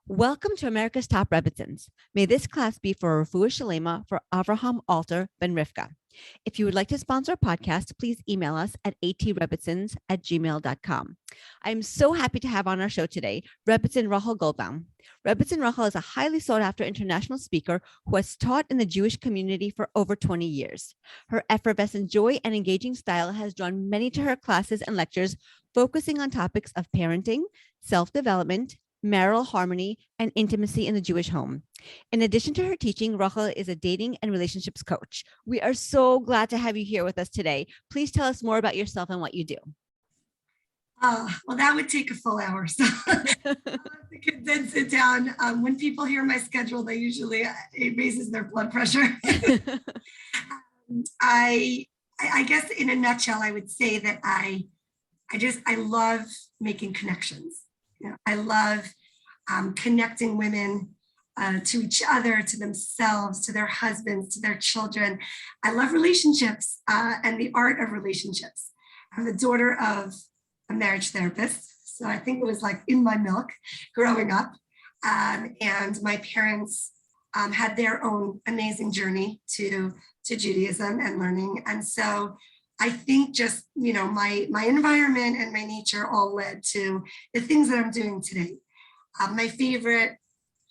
Welcome to America's Top Rebbetzins. May this class be for Refuah Shalema for Avraham Alter Ben Rivka. If you would like to sponsor our podcast, please email us at atrebbetzins@gmail.com. I'm so happy to have on our show today Rebbetzin Rochel Goldbaum. Rebbetzin Rochel is a highly sought-after international speaker who has taught in the Jewish community for over 20 years. Her effervescent joy and engaging style has drawn many to her classes and lectures, focusing on topics of parenting, self-development, marital harmony, and intimacy in the Jewish home. In addition to her teaching, Rochel is a dating and relationships coach. We are so glad to have you here with us today. Please tell us more about yourself and what you do. Well, that would take a full hour, so I'll have to condense it down. When people hear my schedule, it raises their blood pressure. I guess in a nutshell, I would say that I love making connections. I love connecting women to each other, to themselves, to their husbands, to their children. I love relationships and the art of relationships. I'm the daughter of a marriage therapist, so I think it was like in my milk growing up. And my parents had their own amazing journey to Judaism and learning. And so I think just, my environment and my nature all led to the things that I'm doing today. My favorite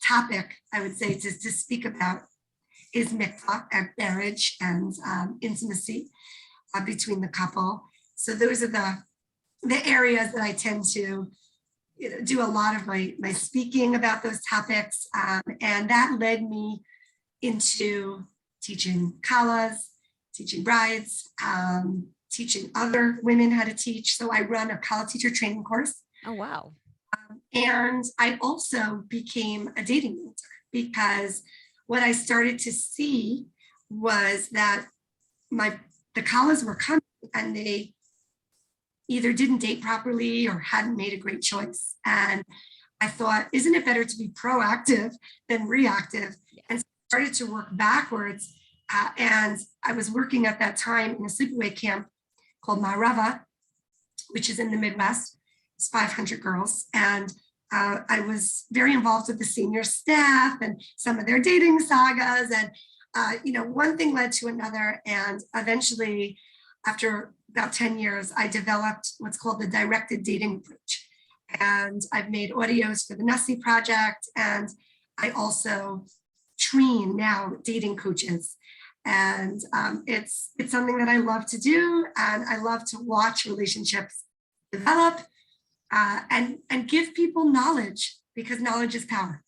topic, I would say, to speak about is mikvah and marriage and intimacy between the couple. So those are the areas that I tend to do a lot of my speaking about those topics. And that led me into teaching kalas, teaching brides, teaching other women how to teach. So I run a kala teacher training course. Oh, wow. And I also became a dating mentor because what I started to see was that the kalas were coming and they either didn't date properly or hadn't made a great choice. And I thought, isn't it better to be proactive than reactive? And so I started to work backwards. And I was working at that time in a sleepaway camp called Marava, which is in the Midwest. It's 500 girls. And I was very involved with the senior staff and some of their dating sagas. And, one thing led to another. And eventually, after about 10 years, I developed what's called the directed dating approach. And I've made audios for the Nussi Project. And I also train now dating coaches. And it's something that I love to do, and I love to watch relationships develop and give people knowledge, because knowledge is power.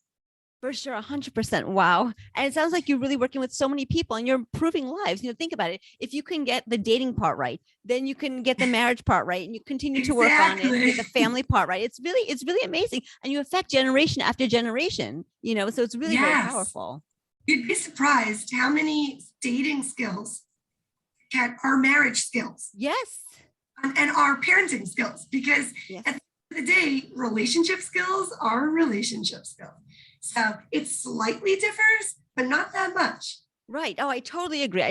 For sure, 100%. Wow. And it sounds like you're really working with so many people and you're improving lives. Think about it. If you can get the dating part right, then you can get the marriage part right, and you continue to work on it, get the family part right. It's really amazing. And you affect generation after generation, so it's really very powerful. You'd be surprised how many dating skills are marriage skills. Yes. And are parenting skills, because at the end of the day, relationship skills are relationship skills. So it slightly differs, but not that much. Right. Oh, I totally agree.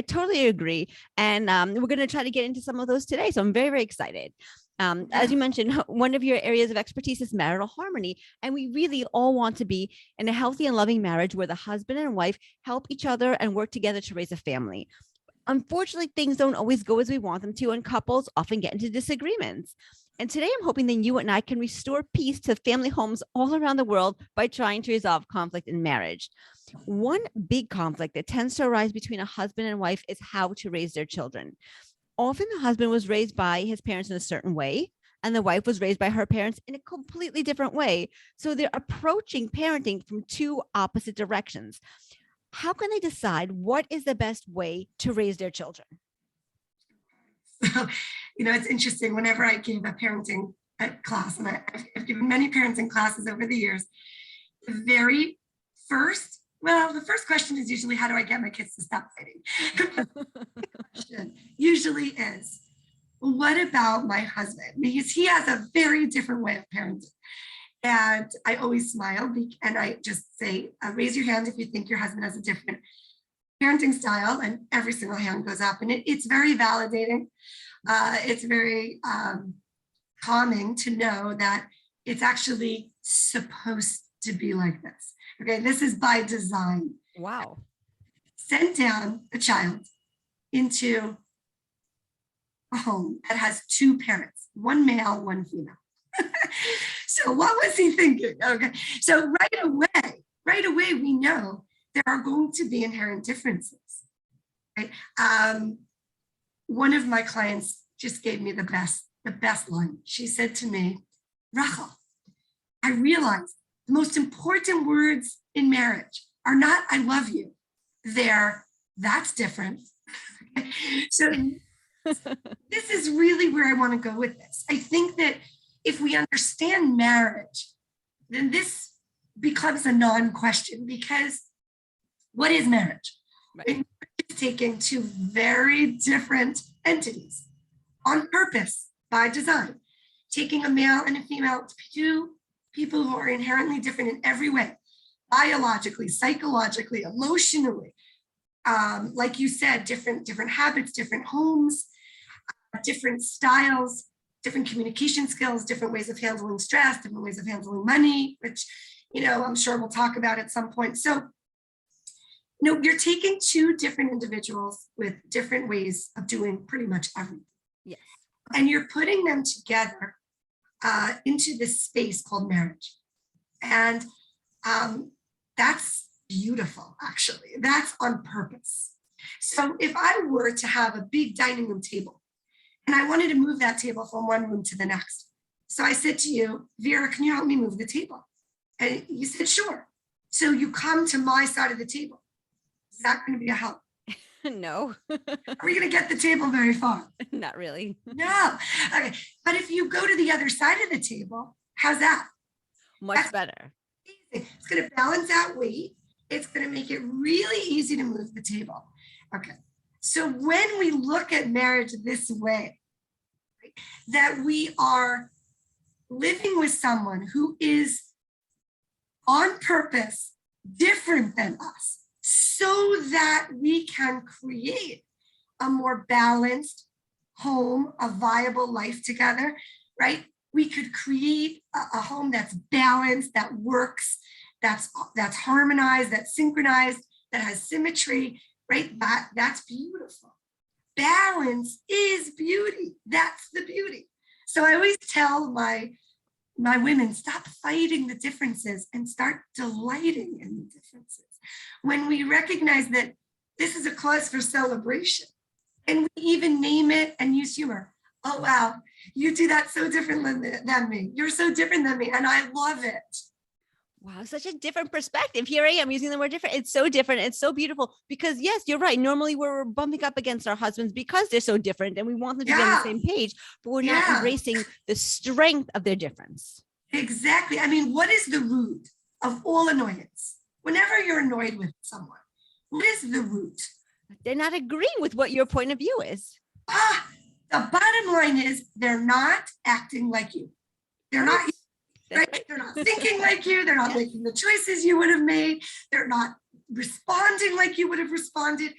And we're going to try to get into some of those today. So I'm very, very excited. As you mentioned, one of your areas of expertise is marital harmony. And we really all want to be in a healthy and loving marriage where the husband and wife help each other and work together to raise a family. Unfortunately, things don't always go as we want them to, and couples often get into disagreements. And today I'm hoping that you and I can restore peace to family homes all around the world by trying to resolve conflict in marriage. One big conflict that tends to arise between a husband and wife is how to raise their children. Often the husband was raised by his parents in a certain way, and the wife was raised by her parents in a completely different way. So they're approaching parenting from two opposite directions. How can they decide what is the best way to raise their children? So, it's interesting. Whenever I give a parenting class, and I've given many parenting classes over the years, the first question is usually, how do I get my kids to stop fighting? The question usually is, well, what about my husband? Because he has a very different way of parenting. And I always smile and I just say, raise your hand if you think your husband has a different parenting style, and every single hand goes up. And it's very validating. It's very calming to know that it's actually supposed to be like this. Okay, this is by design. Wow. Sent down a child into a home that has two parents, one male, one female. So what was he thinking? Okay, so right away, we know there are going to be inherent differences. Right? One of my clients just gave me the best line. She said to me, Rochel, I realized the most important words in marriage are not "I love you." They're "that's different." So this is really where I want to go with this. I think that if we understand marriage, then this becomes a non-question, because what is marriage? Right. It's taking two very different entities on purpose, by design, taking a male and a female, two people who are inherently different in every way, biologically, psychologically, emotionally. Like you said, different habits, different homes, different styles, different communication skills, different ways of handling stress, different ways of handling money, which, I'm sure we'll talk about at some point. So, you're taking two different individuals with different ways of doing pretty much everything. Yes. And you're putting them together into this space called marriage. And that's beautiful, actually. That's on purpose. So if I were to have a big dining room table and I wanted to move that table from one room to the next, so I said to you, Vera, can you help me move the table? And you said, sure. So you come to my side of the table. Is that going to be a help? No. Are we going to get the table very far? Not really. No. Okay. But if you go to the other side of the table, how's that? Much better. Easy. It's going to balance out weight. It's going to make it really easy to move the table. Okay. So when we look at marriage this way, right, that we are living with someone who is on purpose different than us, so that we can create a more balanced home, a viable life together, right? We could create a home that's balanced, that works, that's harmonized, that's synchronized, that has symmetry, right? That's beautiful. Balance is beauty. That's the beauty. So I always tell my women, stop fighting the differences and start delighting in the differences. When we recognize that this is a cause for celebration, and we even name it and use humor. Oh, wow, you do that so different than me. You're so different than me, and I love it. Wow, such a different perspective. Here I am using the word different. It's so different. It's so beautiful, because yes, you're right. Normally we're bumping up against our husbands because they're so different and we want them to be on the same page, but we're not embracing the strength of their difference. Exactly. I mean, what is the root of all annoyance? Whenever you're annoyed with someone, what is the root? They're not agreeing with what your point of view is. The bottom line is they're not acting like you. They're not, right? They're not thinking like you. They're not making the choices you would have made. They're not responding like you would have responded.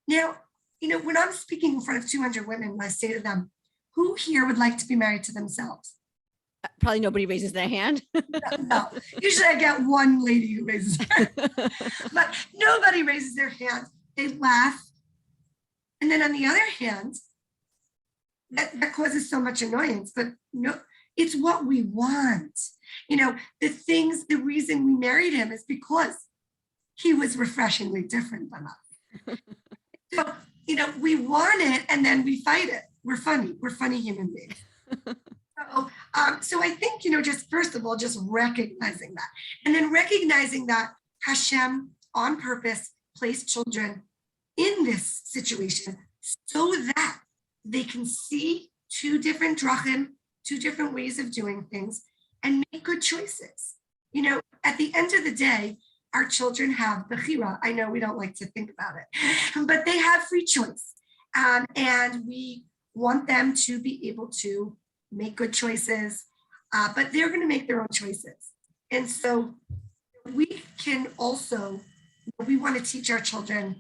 Now, when I'm speaking in front of 200 women, I say to them, who here would like to be married to themselves? Probably nobody raises their hand. No. Usually I get one lady who raises her hand. But nobody raises their hand. They laugh. And then on the other hand, that causes so much annoyance. But no, it's what we want. The reason we married him is because he was refreshingly different than us. So, we want it and then we fight it. We're funny. We're funny human beings. So I think, just first of all, just recognizing that. And then recognizing that Hashem on purpose placed children in this situation so that they can see two different drachim, two different ways of doing things, and make good choices. At the end of the day, our children have bechira. I know we don't like to think about it, but they have free choice. And we want them to be able to make good choices, but they're going to make their own choices. And so we can also, we want to teach our children,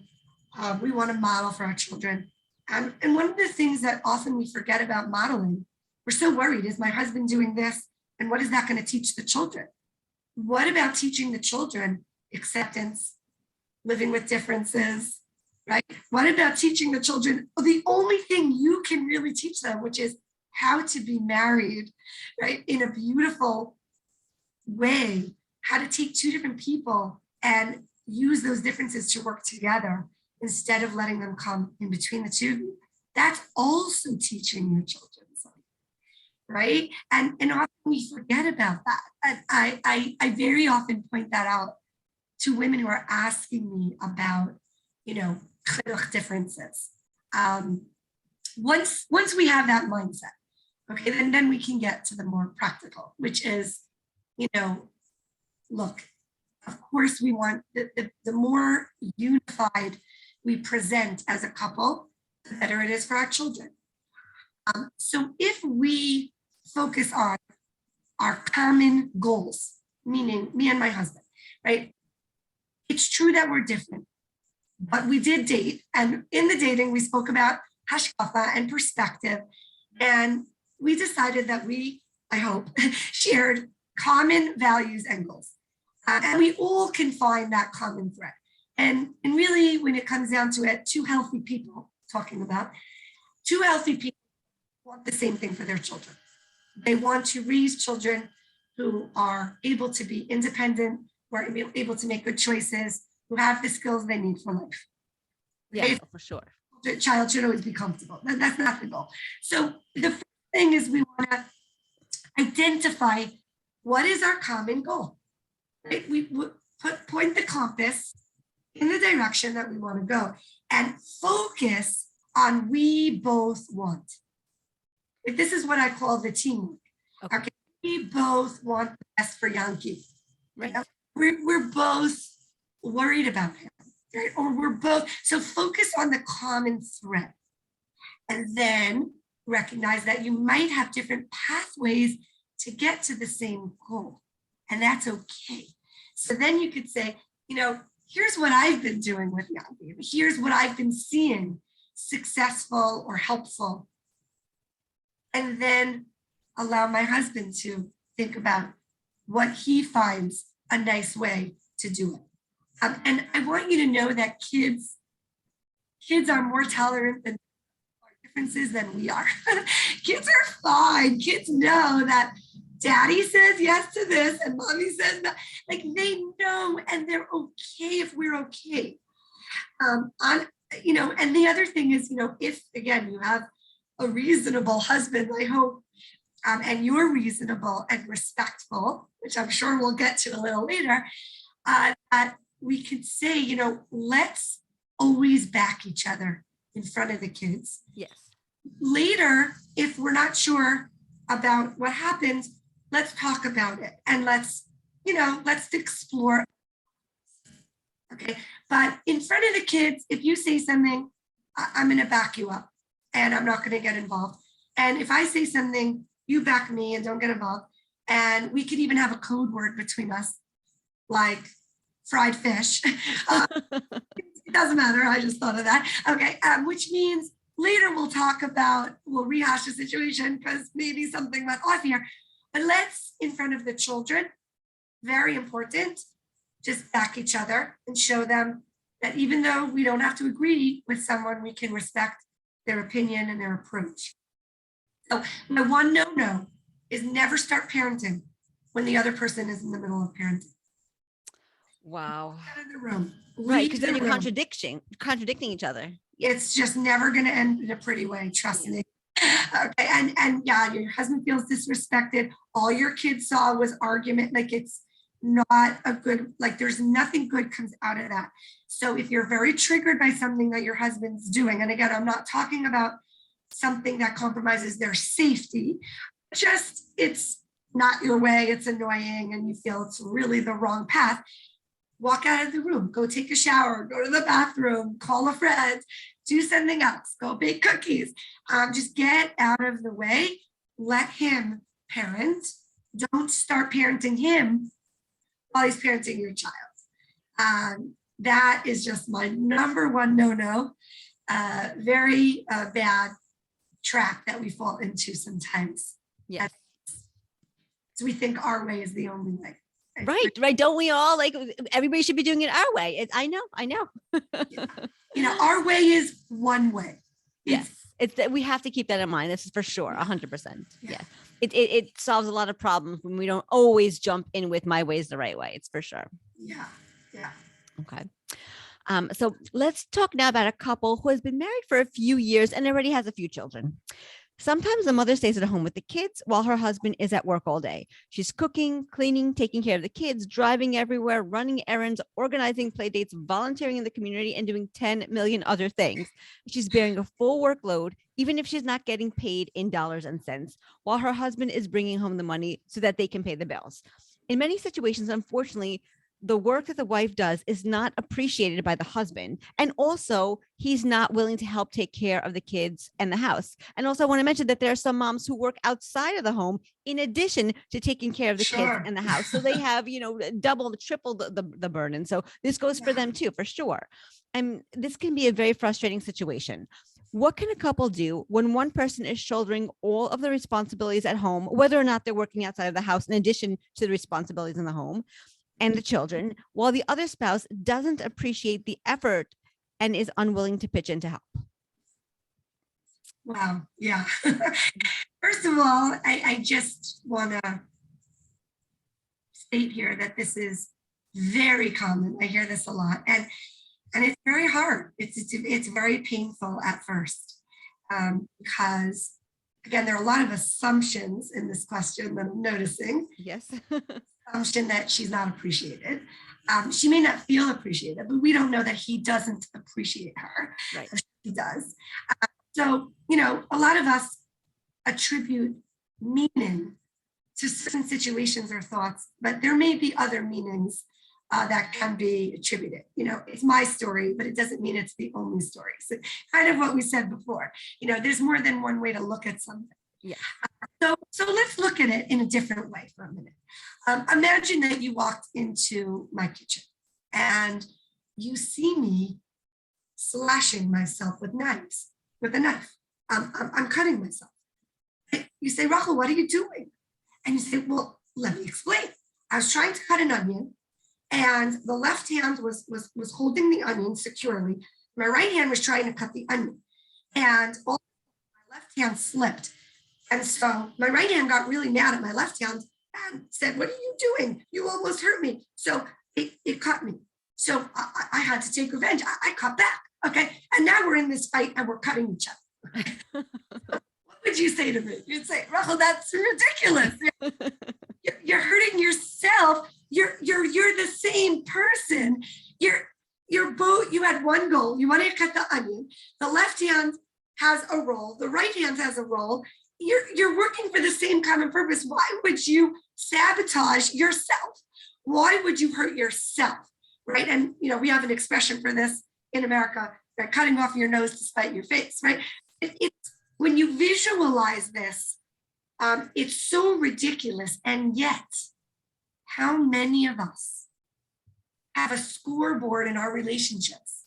we want to model for our children. And one of the things that often we forget about modeling, we're so worried, is my husband doing this? And what is that going to teach the children? what about teaching the children acceptance, living with differences, right? What about teaching the children the only thing you can really teach them, which is how to be married, right? In a beautiful way, how to take two different people and use those differences to work together instead of letting them come in between the two of you. That's also teaching your children something, right? And often we forget about that. And I very often point that out to women who are asking me about, chinuch differences. Once we have that mindset, okay, then we can get to the more practical, which is, look, of course we want the more unified we present as a couple, the better it is for our children. So if we focus on our common goals, meaning me and my husband, right? It's true that we're different, but we did date. And in the dating, we spoke about hashkafa and perspective. And we decided that we, I hope, shared common values and goals. And we all can find that common thread. And really, when it comes down to it, two healthy people want the same thing for their children. They want to raise children who are able to be independent, who are able to make good choices, who have the skills they need for life. Yeah, for sure. The child should always be comfortable. That's not the goal. So the first thing is we want to identify what is our common goal. Right? We point the compass in the direction that we want to go and focus on we both want. This is what I call the teamwork. Okay. We both want the best for Yankee. Right? We're both worried about him, right? Or we're both, so focus on the common thread. And then recognize that you might have different pathways to get to the same goal. And that's okay. So then you could say, here's what I've been doing with Yankee. Here's what I've been seeing successful or helpful. And then allow my husband to think about what he finds a nice way to do it. And I want you to know that kids are more tolerant than our differences than we are. Kids are fine. Kids know that daddy says yes to this and mommy says no. Like they know, and they're okay if we're okay. And the other thing is, if again you have a reasonable husband, I hope, and you're reasonable and respectful, which I'm sure we'll get to a little later, that we could say, let's always back each other in front of the kids. Yes. Later, if we're not sure about what happens, let's talk about it and let's explore. Okay. But in front of the kids, if you say something, I'm going to back you up and I'm not going to get involved. And if I say something, you back me and don't get involved. And we could even have a code word between us, like fried fish. It doesn't matter. I just thought of that. Okay. Which means later we'll rehash the situation because maybe something went off here. But let's, in front of the children, very important, just back each other and show them that even though we don't have to agree with someone, we can respect their opinion and their approach. So my one no is never start parenting when the other person is in the middle of parenting. Wow. Out of the room. Right, because then you're contradicting each other. It's just never going to end in a pretty way. Trust me. Okay, and yeah, your husband feels disrespected. All your kids saw was argument. Like it's not a good, like there's nothing good comes out of that. So if you're very triggered by something that your husband's doing, and again, I'm not talking about something that compromises their safety, just it's not your way, it's annoying, and you feel it's really the wrong path. Walk out of the room, go take a shower, go to the bathroom, call a friend, do something else, go bake cookies. Just get out of the way, let him parent. Don't start parenting him while he's parenting your child. That is just my number one no. Very bad trap that we fall into sometimes. Yes. So we think our way is the only way. Right. Don't we all, like, everybody should be doing it our way. I know. Yeah. Our way is one way. Yes. It's that we have to keep that in mind. This is for sure. 100%. Yeah. It solves a lot of problems when we don't always jump in with my way is the right way. It's for sure. Yeah. Okay. So let's talk now about a couple who has been married for a few years and already has a few children. Sometimes the mother stays at home with the kids while her husband is at work all day. She's cooking, cleaning, taking care of the kids, driving everywhere, running errands, organizing play dates, volunteering in the community, and doing 10 million other things. She's bearing a full workload, even if she's not getting paid in dollars and cents, while her husband is bringing home the money so that they can pay the bills. In many situations, unfortunately, the work that the wife does is not appreciated by the husband. And also, he's not willing to help take care of the kids and the house. And also, I want to mention that there are some moms who work outside of the home in addition to taking care of the kids and the house. So they have, double, triple the burden. So this goes for them too, for sure. And this can be a very frustrating situation. What can a couple do when one person is shouldering all of the responsibilities at home, whether or not they're working outside of the house, in addition to the responsibilities in the home and the children, while the other spouse doesn't appreciate the effort and is unwilling to pitch in to help? Wow. Yeah. First of all, I just want to state here that this is very common. I hear this a lot, and it's very hard. It's very painful at first, because again, there are a lot of assumptions in this question that I'm noticing. Yes. Assumption that she's not appreciated. She may not feel appreciated, but we don't know that he doesn't appreciate her. Right. She does. So, a lot of us attribute meaning to certain situations or thoughts, but there may be other meanings that can be attributed. It's my story, but it doesn't mean it's the only story. So kind of what we said before, there's more than one way to look at something. Yeah. So let's look at it in a different way for a minute. Imagine that you walked into my kitchen and you see me slashing myself with a knife. I'm cutting myself. You say, Rochel, what are you doing? And you say, well, let me explain. I was trying to cut an onion, and the left hand was holding the onion securely. My right hand was trying to cut the onion, and my left hand slipped. And so my right hand got really mad at my left hand and said, what are you doing? You almost hurt me. So it cut me. So I had to take revenge. I cut back. Okay. And now we're in this fight and we're cutting each other. What would you say to me? You'd say, Rochel, that's ridiculous. You're hurting yourself. You're the same person. You're both, you had one goal. You wanted to cut the onion. The left hand has a role. The right hand has a role. You're working for the same common purpose. Why would you sabotage yourself? Why would you hurt yourself? Right. And, we have an expression for this in America, right? Cutting off your nose to spite your face, right? It's when you visualize this, it's so ridiculous. And yet, how many of us have a scoreboard in our relationships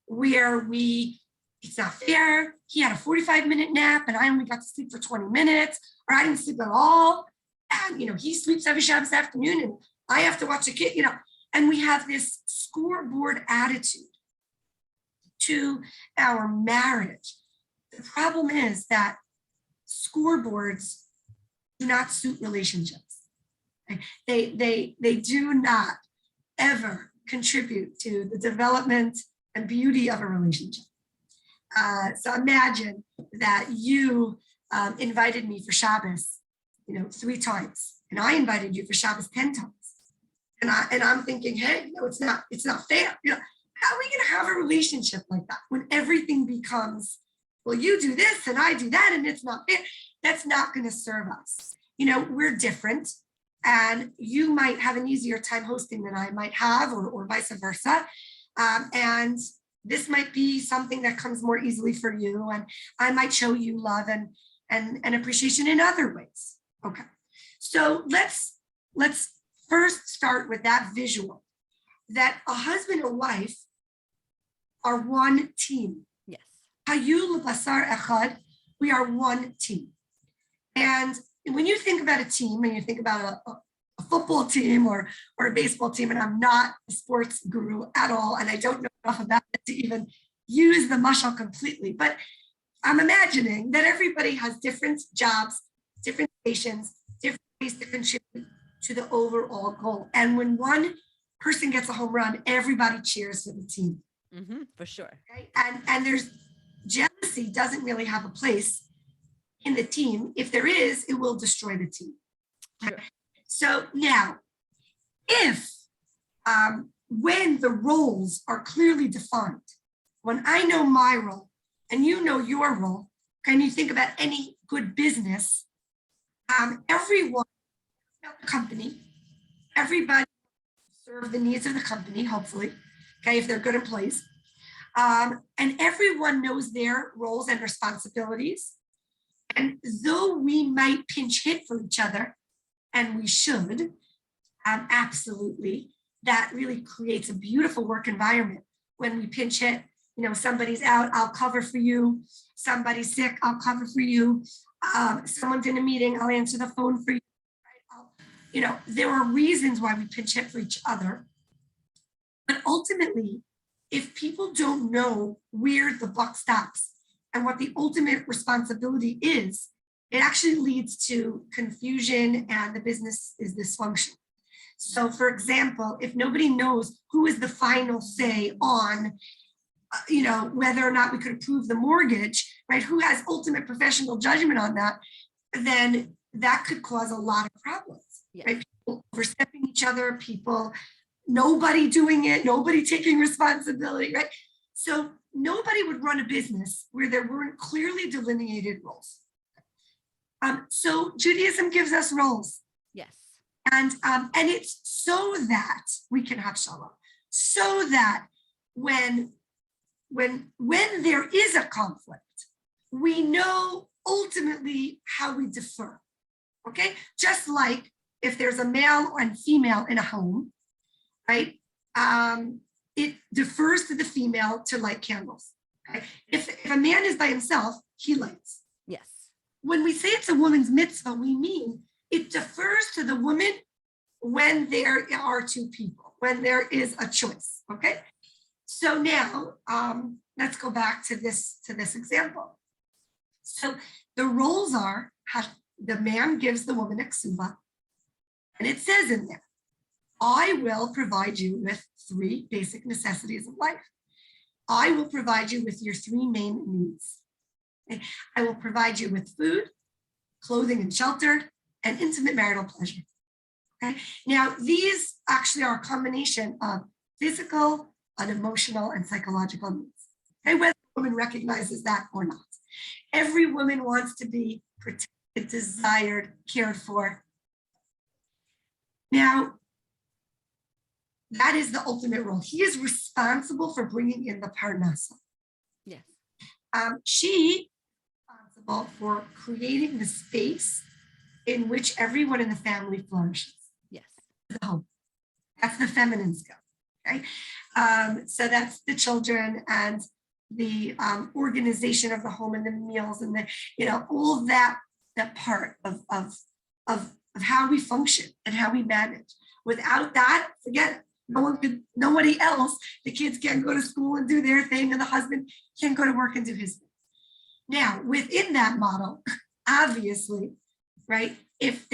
where it's not fair. He had a 45-minute nap and I only got to sleep for 20 minutes, or I didn't sleep at all. And, he sleeps every Shabbos afternoon and I have to watch a kid, and we have this scoreboard attitude to our marriage. The problem is that scoreboards do not suit relationships. They do not ever contribute to the development and beauty of a relationship. So imagine that you invited me for Shabbos, 3 times, and I invited you for Shabbos 10 times. And I'm thinking, hey, it's not fair. How are we going to have a relationship like that when everything becomes, well, you do this and I do that and it's not fair? That's not going to serve us. We're different, and you might have an easier time hosting than I might have, or vice versa. And this might be something that comes more easily for you, and I might show you love and appreciation in other ways. Okay, so let's first start with that visual, that a husband and wife are one team. Yes. Hayu lebasar echad, we are one team. And when you think about a team and you think about a football team or a baseball team, and I'm not a sports guru at all, and I don't know enough about it to even use the mashal completely. But I'm imagining that everybody has different jobs, different stations, different ways to contribute to the overall goal. And when one person gets a home run, everybody cheers for the team. For sure. Okay? And there's jealousy doesn't really have a place in the team. If there is, it will destroy the team. Sure. So now, if when the roles are clearly defined, when I know my role and you know your role, and you think about any good business, everyone at the company, everybody serve the needs of the company, hopefully, okay, if they're good employees. And everyone knows their roles and responsibilities. And though we might pinch hit for each other, and we should, absolutely, that really creates a beautiful work environment when we pinch hit. You know, somebody's out, I'll cover for you. Somebody's sick, I'll cover for you. Someone's in a meeting, I'll answer the phone for you. You know, there are reasons why we pinch hit for each other. But ultimately, if people don't know where the buck stops and what the ultimate responsibility is, it actually leads to confusion and the business is dysfunctional. So for example, if nobody knows who is the final say on, you know, whether or not we could approve the mortgage, right? Who has ultimate professional judgment on that, then that could cause a lot of problems, right? People overstepping each other, people, nobody doing it, nobody taking responsibility, right? So nobody would run a business where there weren't clearly delineated roles. So Judaism gives us roles. Yes. And it's so that we can have shalom, so that when there is a conflict, we know ultimately how we defer, okay? Just like if there's a male and female in a home, right? It defers to the female to light candles, okay? If a man is by himself, he lights. Yes. When we say it's a woman's mitzvah, we mean it defers to the woman when there are two people, when there is a choice, okay? So now, let's go back to this example. So the roles are, the man gives the woman a ksuba, and it says in there, I will provide you with 3 basic necessities of life. I will provide you with your 3 main needs. Okay? I will provide you with food, clothing and shelter, and intimate marital pleasure. Okay? Now, these actually are a combination of physical, emotional, and psychological needs. Okay? Whether a woman recognizes that or not. Every woman wants to be protected, desired, cared for. Now, that is the ultimate role. He is responsible for bringing in the parnasa. Yes. She is responsible for creating the space in which everyone in the family flourishes. Yes. The home. That's the feminine skill. Okay. So that's the children and the organization of the home and the meals and the, you know, all that part of how we function and how we manage. Without that, forget it. Nobody else, the kids can't go to school and do their thing, and the husband can't go to work and do his thing. Now, within that model, obviously, right, if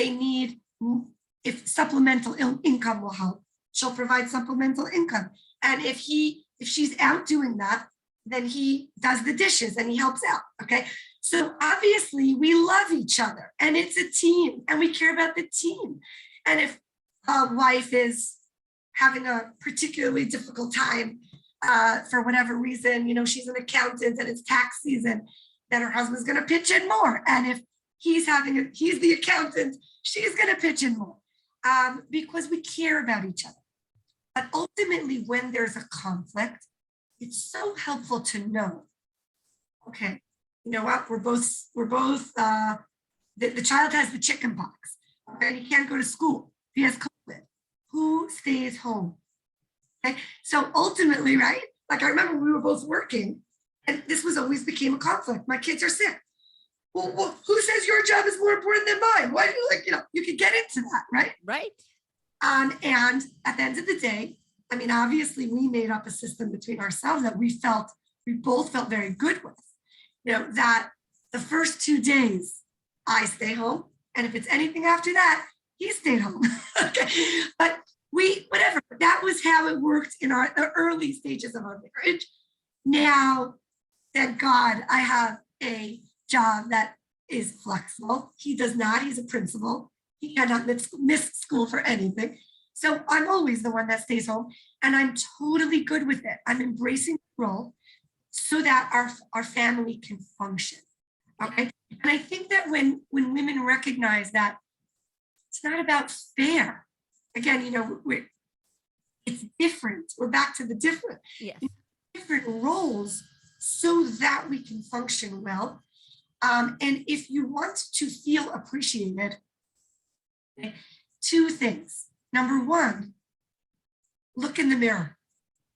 supplemental income will help, she'll provide supplemental income. And if she's out doing that, then he does the dishes and he helps out, okay? So obviously we love each other and it's a team and we care about the team. And if a wife is having a particularly difficult time for whatever reason, you know, she's an accountant and it's tax season, then her husband's gonna pitch in more. And if he's the accountant, she's gonna pitch in more because we care about each other. But ultimately, when there's a conflict, it's so helpful to know, okay, you know what, we're both the child has the chicken pox, okay, he can't go to school, he has COVID. Who stays home? Okay, so ultimately, right? Like I remember we were both working, and this always became a conflict. My kids are sick. Well, who says your job is more important than mine? Why do you you could get into that, right? Right. And at the end of the day, I mean, obviously we made up a system between ourselves that we both felt very good with, that the first 2 days I stay home. And if it's anything after that, he stayed home. Okay. But whatever, that was how it worked in the early stages of our marriage. Now, thank God, I have a job that is flexible. He does not. He's a principal. He cannot miss school for anything. So I'm always the one that stays home, and I'm totally good with it. I'm embracing the role so that our family can function. Okay. And I think that when women recognize that it's not about fair, again, it's different. We're back to the different. Yes. Different roles so that we can function well. And if you want to feel appreciated, okay, 2 things. Number 1, look in the mirror.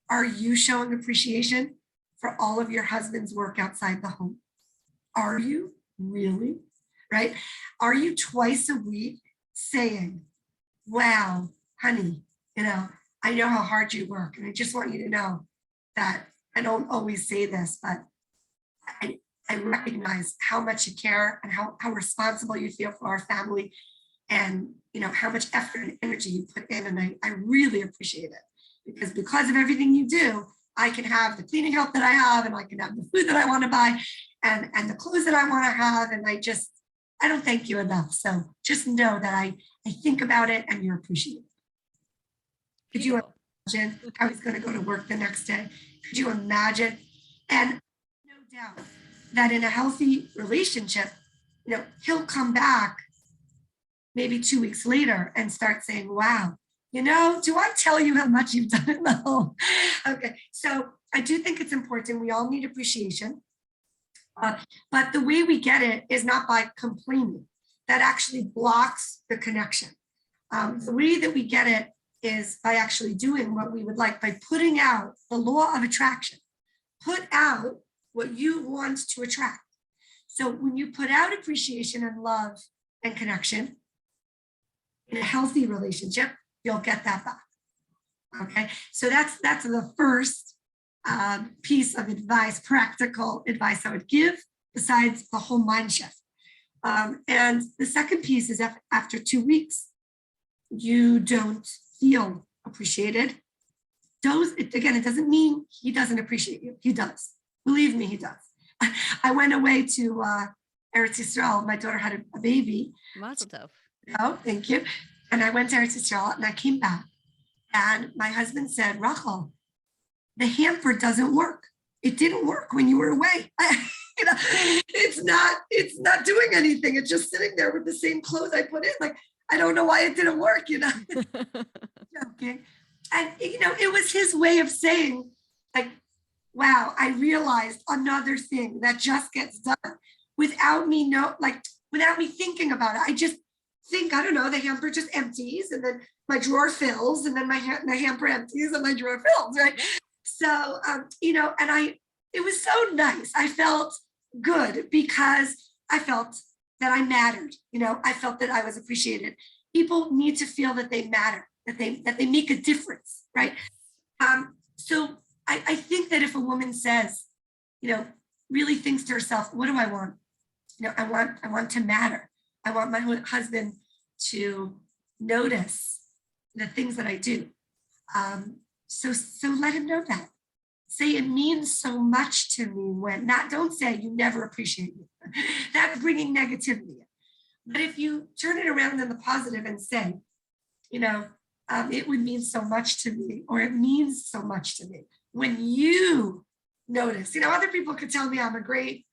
Are you showing appreciation for all of your husband's work outside the home? Are you really? Right? Are you twice a week saying, wow, honey, I know how hard you work, and I just want you to know that I don't always say this, but I recognize how much you care and how responsible you feel for our family, and how much effort and energy you put in, and I really appreciate it, because of everything you do, I can have the cleaning help that I have, and I can have the food that I want to buy, and the clothes that I want to have, and I don't thank you enough. So just know that I think about it, and you're appreciated. Could you imagine I was going to go to work the next day? Could you imagine? And no doubt that in a healthy relationship, he'll come back maybe 2 weeks later and start saying, wow, do I tell you how much you've done in the home? Okay, so I do think it's important. We all need appreciation. But the way we get it is not by complaining. That actually blocks the connection. The way that we get it is by actually doing what we would like, by putting out the law of attraction. Put out what you want to attract. So when you put out appreciation and love and connection in a healthy relationship, you'll get that back. Okay, so that's the first piece of advice, practical advice I would give, besides the whole mind shift. And the second piece is after 2 weeks, you don't feel appreciated. Again, it doesn't mean he doesn't appreciate you. He does. Believe me, he does. I went away to Eretz Yisrael. My daughter had a baby. Mazel tov. Oh, thank you. And I went to Eretz Yisrael, and I came back, and my husband said, Rochel, the hamper doesn't work. It didn't work when you were away. It's not doing anything. It's just sitting there with the same clothes I put in. Like, I don't know why it didn't work, Joking. And, it was his way of saying, like, wow, I realized another thing that just gets done without me thinking about it. I just think, I don't know, the hamper just empties, and then my drawer fills, and then my hamper empties and my drawer fills, right? So, it was so nice. I felt good because I felt that I mattered. I felt that I was appreciated. People need to feel that they matter, that they make a difference, right? So I think that if a woman says, really thinks to herself, what do I want? I want to matter. I want my husband to notice the things that I do. So let him know that. Say it means so much to me don't say you never appreciate me. That's bringing negativity in. But if you turn it around in the positive and say, it would mean so much to me, or it means so much to me when you notice, other people could tell me I'm a great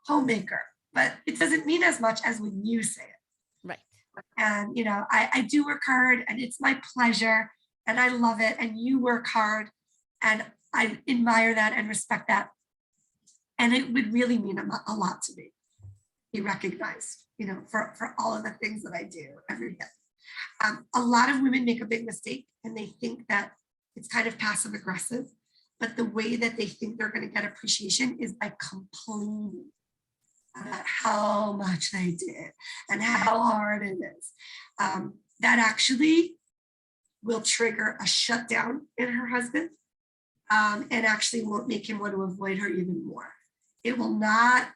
homemaker, but it doesn't mean as much as when you say it. Right. And, I do work hard, and it's my pleasure, and I love it. And you work hard, and I admire that and respect that. And it would really mean a lot to me, be recognized, for all of the things that I do every day. A lot of women make a big mistake, and they think that it's kind of passive aggressive, but the way that they think they're going to get appreciation is by complaining about how much they did and how hard it is. That actually will trigger a shutdown in her husband, and actually won't make him want to avoid her even more. It will not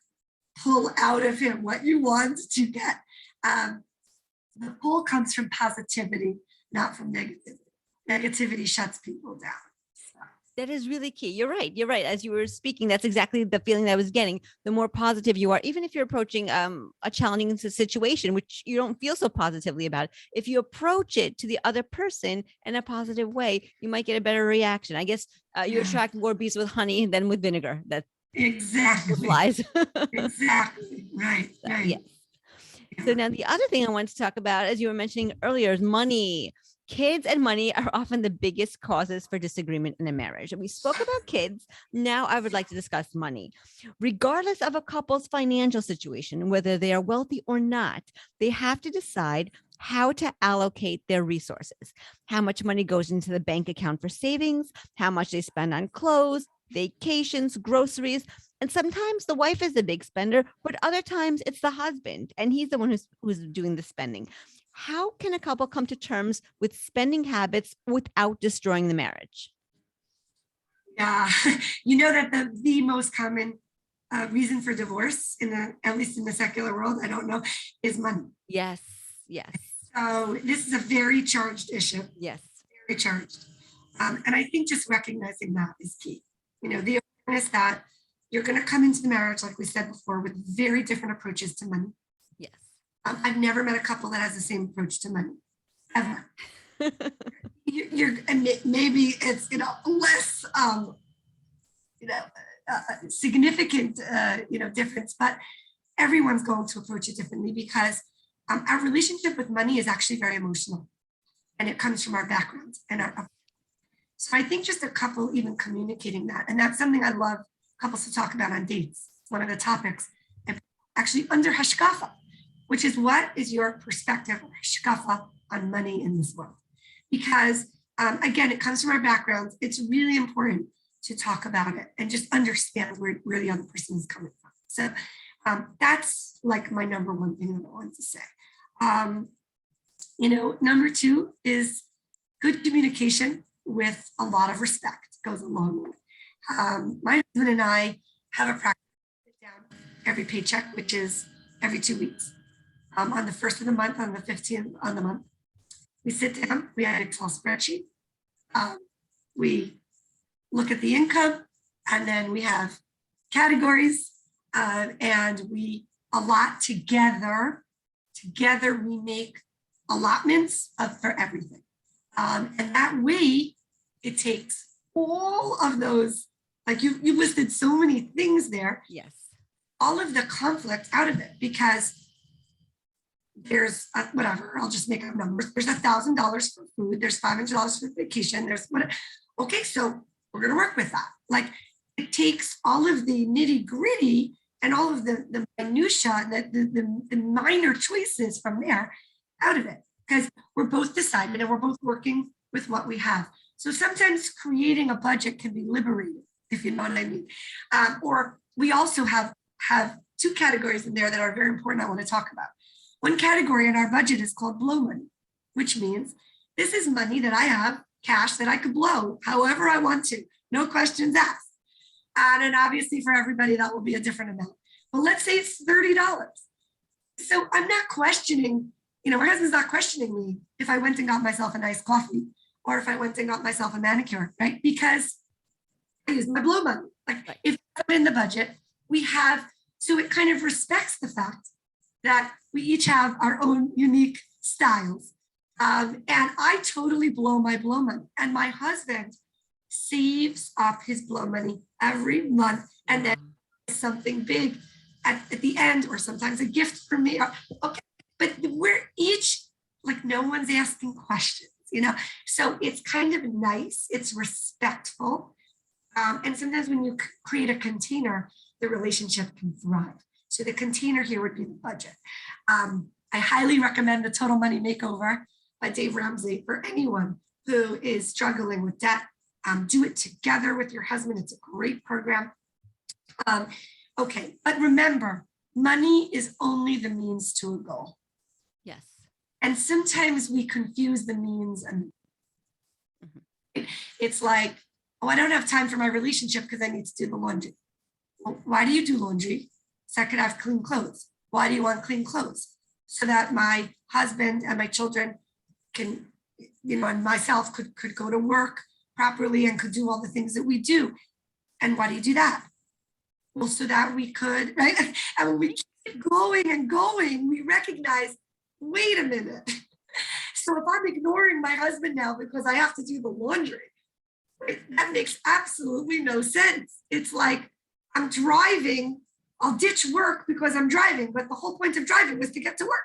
pull out of him what you want to get. The pull comes from positivity, not from negativity. Negativity shuts people down. That is really key. You're right. You're right. As you were speaking, that's exactly the feeling that I was getting. The more positive you are, even if you're approaching a challenging situation, which you don't feel so positively about, if you approach it to the other person in a positive way, you might get a better reaction. I guess you attract more bees with honey than with vinegar. That exactly applies. exactly. Right. Right. Yes. So now the other thing I want to talk about, as you were mentioning earlier, is money. Kids and money are often the biggest causes for disagreement in a marriage. And we spoke about kids. Now I would like to discuss money. Regardless of a couple's financial situation, whether they are wealthy or not, they have to decide how to allocate their resources, how much money goes into the bank account for savings, how much they spend on clothes, vacations, groceries. And sometimes the wife is the big spender, but other times it's the husband and he's the one who's doing the spending. How can a couple come to terms with spending habits without destroying the marriage? Yeah, you know that the most common reason for divorce at least in the secular world, I don't know, is money. Yes, yes. So this is a very charged issue. Yes. Very charged. And I think just recognizing that is key. The awareness that you're going to come into the marriage, like we said before, with very different approaches to money. Yes. I've never met a couple that has the same approach to money, ever. Maybe it's less significant difference, but everyone's going to approach it differently because our relationship with money is actually very emotional, and it comes from our backgrounds and our. So I think just a couple even communicating that, and that's something I love couples to talk about on dates. One of the topics, actually under hashkafa, which is what is your perspective or hashkafa on money in this world? Because again, it comes from our backgrounds. It's really important to talk about it and just understand where the other person is coming from. So that's like my number one thing that I wanted to say. Number two is good communication with a lot of respect goes a long way. My husband and I have a practice down every paycheck, which is every 2 weeks. On the first of the month, on the 15th of the month, we sit down, we have an Excel spreadsheet. We look at the income, and then we have categories, and we allot together. Together, we make allotments for everything. And that way, it takes all of those, like you listed so many things there. Yes. All of the conflict out of it, because there's whatever, I'll just make up numbers. There's $1,000 for food. There's $500 for vacation. There's whatever. Okay, so we're going to work with that. Like it takes all of the nitty gritty and all of the minutia, the minor choices from there out of it, because we're both decided and we're both working with what we have. So sometimes creating a budget can be liberating, if you know what I mean. Or we also have two categories in there that are very important I want to talk about. One category in our budget is called blow money, which means this is money that I have, cash that I could blow however I want to, no questions asked. And then obviously for everybody, that will be a different amount. But let's say it's $30. So I'm not questioning, my husband's not questioning me if I went and got myself a nice coffee or if I went and got myself a manicure, right? Because I use my blow money. Like if I'm in the budget, we have, so it kind of respects the fact that we each have our own unique styles. And I totally blow my blow money. And my husband saves up his blow money every month and then something big at the end, or sometimes a gift for me. Okay, but we're each, like no one's asking questions, So it's kind of nice, it's respectful. And sometimes when you create a container, the relationship can thrive. So the container here would be the budget. I highly recommend the Total Money Makeover by Dave Ramsey for anyone who is struggling with debt. Do it together with your husband. It's a great program. Okay, but remember, money is only the means to a goal. Yes. And sometimes we confuse the means and It's like, oh, I don't have time for my relationship because I need to do the laundry. Well, why do you do laundry? So I could have clean clothes. Why do you want clean clothes? So that my husband and my children can, and myself could go to work properly and could do all the things that we do. And why do you do that? Well, so that we could, right? And when we keep going and going, we recognize, wait a minute. So if I'm ignoring my husband now because I have to do the laundry, right, that makes absolutely no sense. It's like I'm driving, I'll ditch work because I'm driving, but the whole point of driving was to get to work.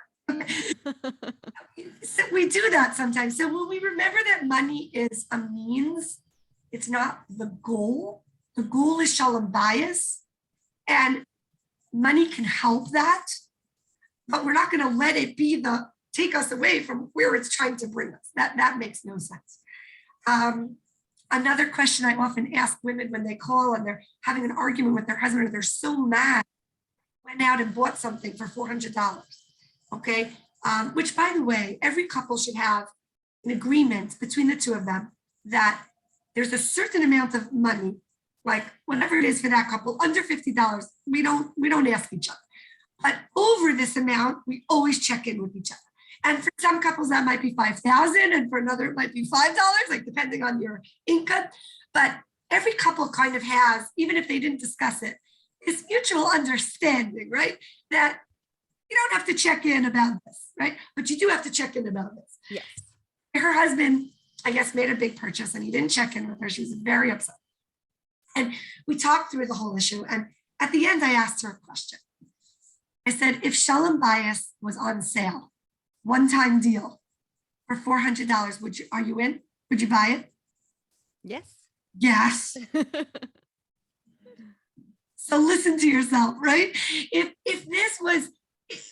So we do that sometimes. So when we remember that money is a means, it's not the goal. The goal is shalom bayis, and money can help that, but we're not going to let it be take us away from where it's trying to bring us. That makes no sense. Another question I often ask women when they call and they're having an argument with their husband, or they're so mad, went out and bought something for $400. Okay. Which, by the way, every couple should have an agreement between the two of them that there's a certain amount of money, like whatever it is for that couple, under $50, we don't ask each other. But over this amount, we always check in with each other. And for some couples, that might be $5,000, and for another, it might be $5, like depending on your income. But every couple kind of has, even if they didn't discuss it, this mutual understanding, right? That you don't have to check in about this, right? But you do have to check in about this. Yes. Her husband, I guess, made a big purchase and he didn't check in with her. She was very upset. And we talked through the whole issue. And at the end, I asked her a question. I said, if shalom bayis was on sale, one-time deal for $400, are you in? Would you buy it? Yes. Yes. So listen to yourself, right? If this was,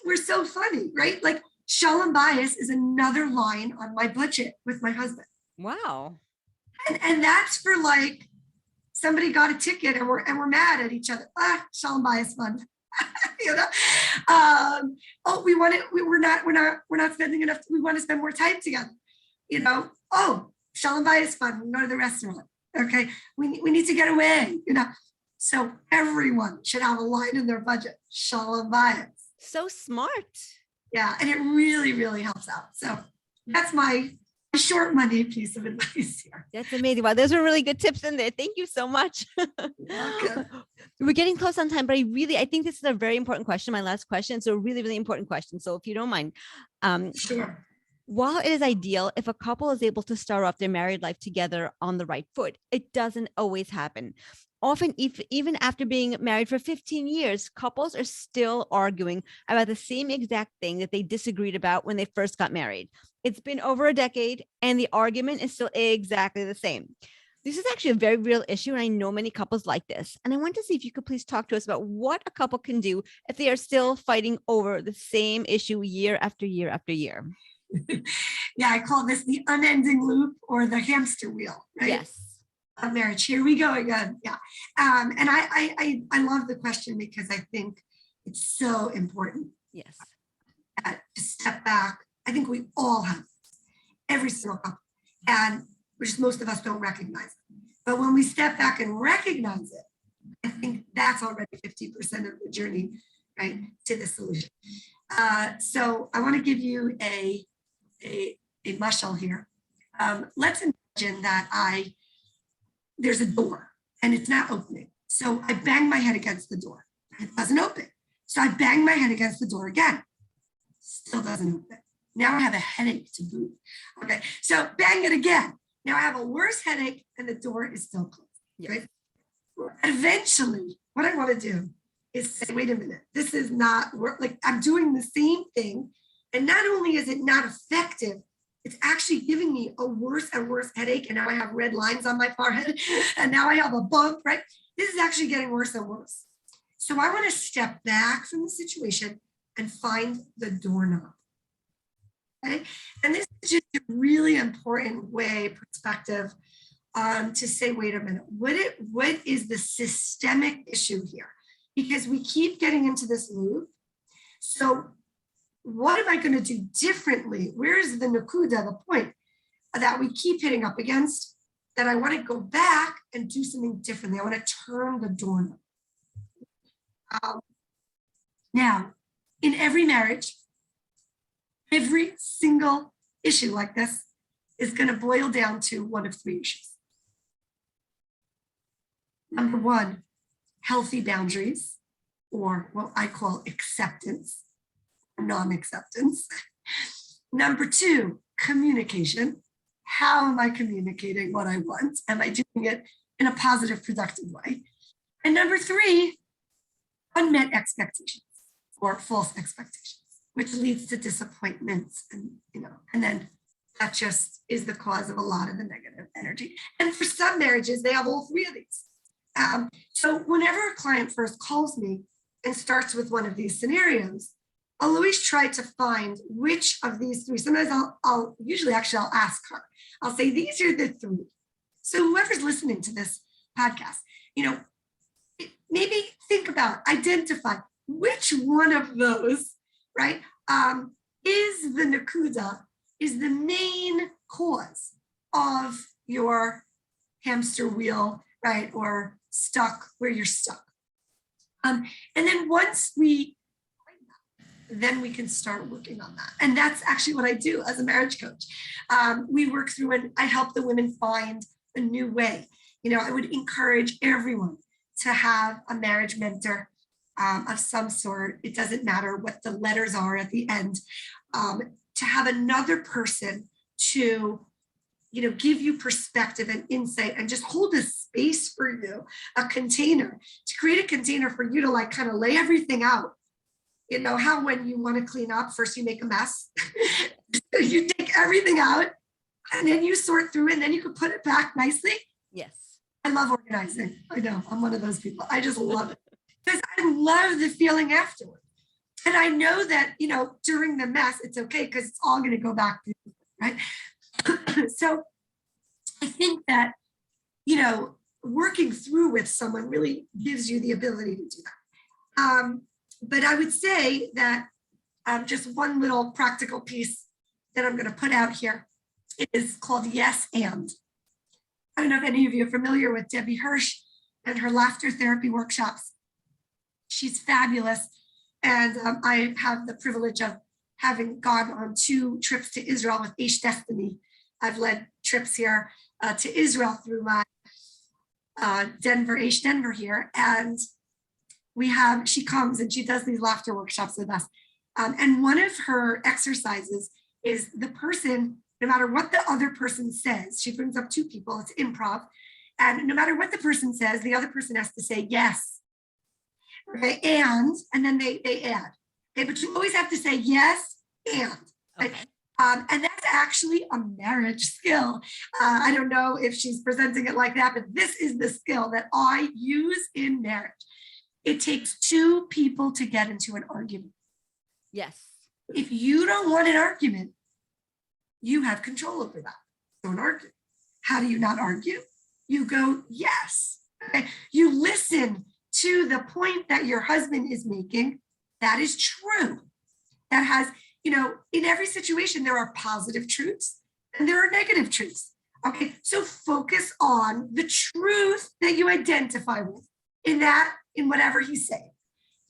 we're so funny, right? Like shalom bayis is another line on my budget with my husband. Wow. And that's for like somebody got a ticket and we're mad at each other. Shalom bayis fund. Oh, we're not spending enough. We want to spend more time together. Oh, shalom bayis fund. We go to the restaurant. Okay, we need to get away. So everyone should have a line in their budget. Shalom bayis. So smart. Yeah, and it really, really helps out. So that's my short money piece of advice here. That's amazing. Wow, those were really good tips in there. Thank you so much. We're getting close on time, but I think this is a very important question. My last question. So a really, really important question. So if you don't mind, sure. While it is ideal if a couple is able to start off their married life together on the right foot, it doesn't always happen. Often, even after being married for 15 years, couples are still arguing about the same exact thing that they disagreed about when they first got married. It's been over a decade and the argument is still exactly the same. This is actually a very real issue, and I know many couples like this. And I want to see if you could please talk to us about what a couple can do if they are still fighting over the same issue year after year after year. Yeah, I call this the unending loop or the hamster wheel, right? Yes. Of marriage. Here we go again. Yeah. And I love the question because I think it's so important. Yes. To step back. I think we all have this, every single couple, and which most of us don't recognize it. But when we step back and recognize it, I think that's already 50% of the journey, right, to the solution. So I want to give you a mashal here. Let's imagine that there's a door and it's not opening. So I bang my head against the door. It doesn't open. So I bang my head against the door again. Still doesn't open. Now I have a headache to boot. Okay, so bang it again. Now I have a worse headache and the door is still closed. Yes. Right? Eventually, what I want to do is say, wait a minute, this is not work. Like I'm doing the same thing. And not only is it not effective, it's actually giving me a worse and worse headache. And now I have red lines on my forehead. And now I have a bump, right? This is actually getting worse and worse. So I want to step back from the situation and find the doorknob. Okay? And this is just a really important perspective to say, wait a minute, what is the systemic issue here? Because we keep getting into this loop. So what am I going to do differently? Where is the nakuda, the point? that we keep hitting up against, that I want to go back and do something differently. I want to turn the doorknob. Now, in every marriage, every single issue like this is going to boil down to one of three issues. Number one, healthy boundaries, or what I call acceptance, non-acceptance. Number two, communication. How am I communicating what I want? Am I doing it in a positive, productive way? And number three, unmet expectations or false expectations, which leads to disappointments, and then that just is the cause of a lot of the negative energy. And for some marriages, they have all three of these. So whenever a client first calls me and starts with one of these scenarios, I'll always try to find which of these three. Sometimes I'll ask her. I'll say, these are the three. So whoever's listening to this podcast, maybe think about, identify which one of those, right, is the nakuda, is the main cause of your hamster wheel, right, or stuck where you're stuck. And then once we can start working on that. And that's actually what I do as a marriage coach. We work through and I help the women find a new way. I would encourage everyone to have a marriage mentor of some sort. It doesn't matter what the letters are at the end, to have another person to give you perspective and insight and just hold a space for you, a container, to create a container for you to kind of lay everything out. How when you want to clean up, first you make a mess, you take everything out and then you sort through it and then you can put it back nicely. Yes. I love organizing. I know, I'm one of those people. I just love it because I love the feeling afterward. And I know that, during the mess, it's okay because it's all going to go back, right? So I think that, working through with someone really gives you the ability to do that. But I would say that just one little practical piece that I'm going to put out here is called Yes And. I don't know if any of you are familiar with Debbie Hirsch and her laughter therapy workshops. She's fabulous. And I have the privilege of having gone on 2 trips to Israel with Aish Destiny. I've led trips here to Israel through my Aish Denver here. And she comes and she does these laughter workshops with us. And one of her exercises is the person, no matter what the other person says, she brings up 2 people, it's improv. And no matter what the person says, the other person has to say yes. Okay, and then they add. Okay, but you always have to say yes and. Okay. And that's actually a marriage skill. I don't know if she's presenting it like that, but this is the skill that I use in marriage. It takes 2 people to get into an argument. Yes. If you don't want an argument, you have control over that. Don't argue. How do you not argue? You go, yes. Okay. You listen to the point that your husband is making. That is true. That has, in every situation, there are positive truths and there are negative truths. Okay. So focus on the truth that you identify with in whatever he's saying.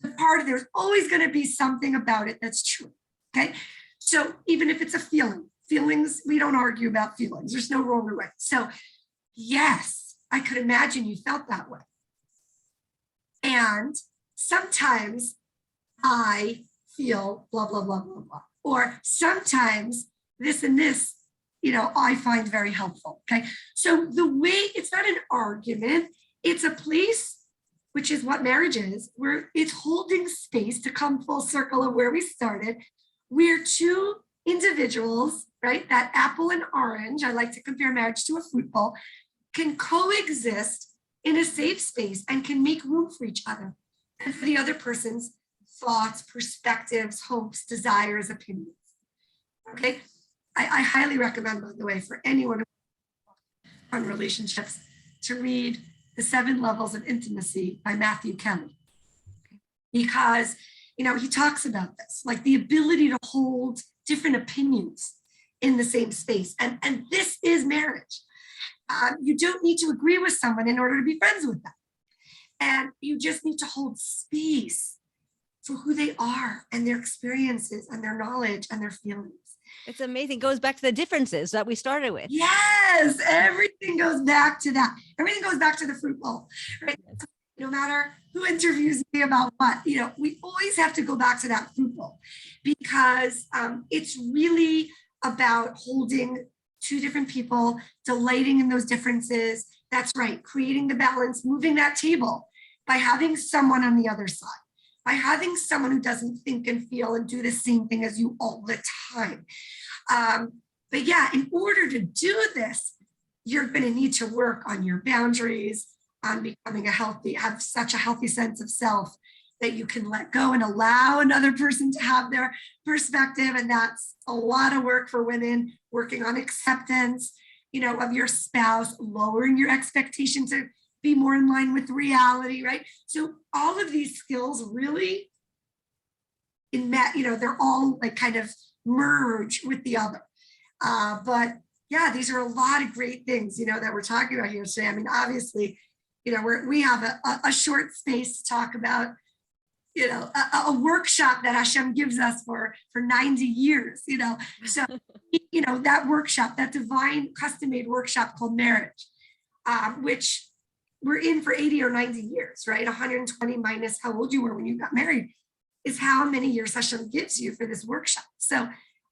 There's always going to be something about it that's true. Okay. So even if it's a feelings, we don't argue about feelings. There's no wrong or right. So yes, I could imagine you felt that way. And sometimes I feel blah, blah, blah, blah, blah. Or sometimes this and this, I find very helpful. Okay. So the way, it's not an argument, it's a place, which is what marriage is, where it's holding space to come full circle of where we started. We're 2 individuals, right? That apple and orange, I like to compare marriage to a fruit bowl, can coexist in a safe space and can make room for each other and for the other person's thoughts, perspectives, hopes, desires, opinions. Okay. I highly recommend, by the way, for anyone on relationships to read The 7 Levels of Intimacy by Matthew Kelly. Because, he talks about this, like the ability to hold different opinions in the same space. And this is marriage. You don't need to agree with someone in order to be friends with them. And you just need to hold space for who they are and their experiences and their knowledge and their feelings. It's amazing. It goes back to the differences that we started with. Yes, everything goes back to that. Everything goes back to the fruit bowl, right? No matter who interviews me about what, we always have to go back to that fruit bowl, because it's really about holding two different people, delighting in those differences. That's right, creating the balance, moving that table by having someone on the other side, by having someone who doesn't think and feel and do the same thing as you all the time. But yeah, in order to do this, you're going to need to work on your boundaries, on becoming have such a healthy sense of self that you can let go and allow another person to have their perspective. And that's a lot of work for women, working on acceptance, of your spouse, lowering your expectation to be more in line with reality, right? So all of these skills really, they're all like kind of merge with the other. But yeah, these are a lot of great things, that we're talking about here today. I mean, obviously, we have a short space to talk about, a workshop that Hashem gives us for 90 years, So, that workshop, that divine custom-made workshop called marriage, which we're in for 80 or 90 years, right? 120 minus how old you were when you got married is how many years Hashem gives you for this workshop. So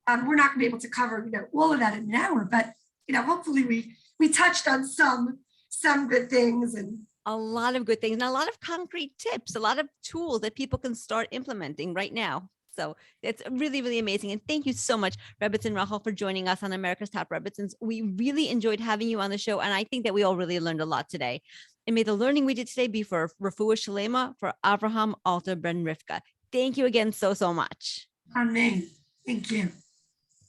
we're not going to be able to cover, all of that in an hour, but, hopefully we touched on some good things, and a lot of good things, and a lot of concrete tips, a lot of tools that people can start implementing right now. So it's really, really amazing. And thank you so much, Rebbetzin Rochel, for joining us on America's Top Rebbetzins. We really enjoyed having you on the show. And I think that we all really learned a lot today. And may the learning we did today be for Refuah Shalema, for Avraham, Alter, Ben Rivka. Thank you again so much. Amen. Thank you.